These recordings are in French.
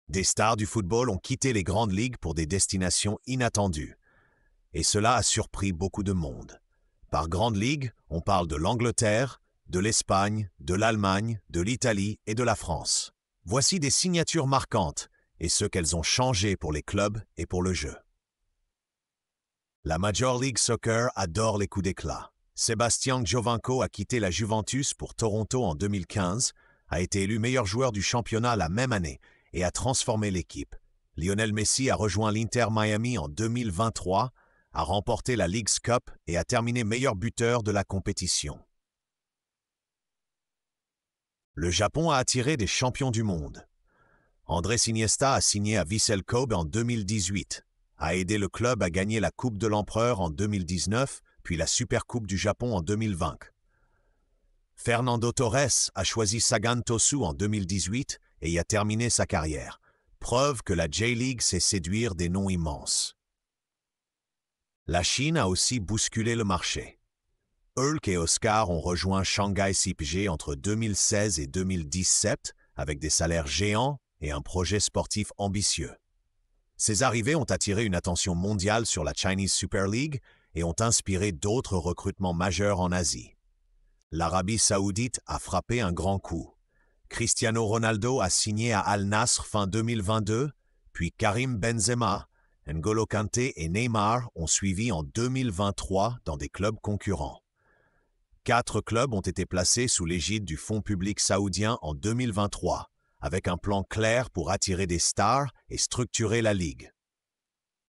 Des stars du football ont quitté les grandes ligues pour des destinations inattendues. Et cela a surpris beaucoup de monde. Par grande ligue, on parle de l'Angleterre, de l'Espagne, de l'Allemagne, de l'Italie et de la France. Voici des signatures marquantes et ce qu'elles ont changé pour les clubs et pour le jeu. La Major League Soccer adore les coups d'éclat. Sebastian Giovinco a quitté la Juventus pour Toronto en 2015, a été élu meilleur joueur du championnat la même année et a transformé l'équipe. Lionel Messi a rejoint l'Inter Miami en 2023, a remporté la Leagues Cup et a terminé meilleur buteur de la compétition. Le Japon a attiré des champions du monde. Andrés Iniesta a signé à Vissel Kobe en 2018, a aidé le club à gagner la Coupe de l'Empereur en 2019, puis la Supercoupe du Japon en 2020. Fernando Torres a choisi Sagan Tosu en 2018 et y a terminé sa carrière. Preuve que la J-League sait séduire des noms immenses. La Chine a aussi bousculé le marché. Hulk et Oscar ont rejoint Shanghai CPG entre 2016 et 2017 avec des salaires géants et un projet sportif ambitieux. Ces arrivées ont attiré une attention mondiale sur la Chinese Super League et ont inspiré d'autres recrutements majeurs en Asie. L'Arabie Saoudite a frappé un grand coup. Cristiano Ronaldo a signé à Al Nasr fin 2022, puis Karim Benzema, N'Golo Kanté et Neymar ont suivi en 2023 dans des clubs concurrents. 4 clubs ont été placés sous l'égide du Fonds public saoudien en 2023, avec un plan clair pour attirer des stars et structurer la ligue.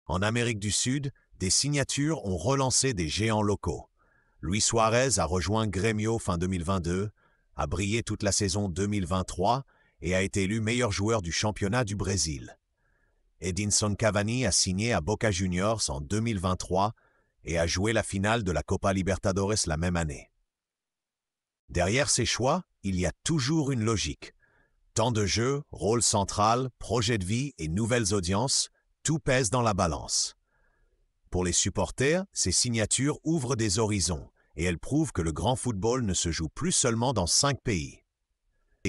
En Amérique du Sud, des signatures ont relancé des géants locaux. Luis Suarez a rejoint Grêmio fin 2022, a brillé toute la saison 2023 et a été élu meilleur joueur du championnat du Brésil. Edinson Cavani a signé à Boca Juniors en 2023 et a joué la finale de la Copa Libertadores la même année. Derrière ces choix, il y a toujours une logique. Temps de jeu, rôle central, projet de vie et nouvelles audiences, tout pèse dans la balance. Pour les supporters, ces signatures ouvrent des horizons et elles prouvent que le grand football ne se joue plus seulement dans 5 pays.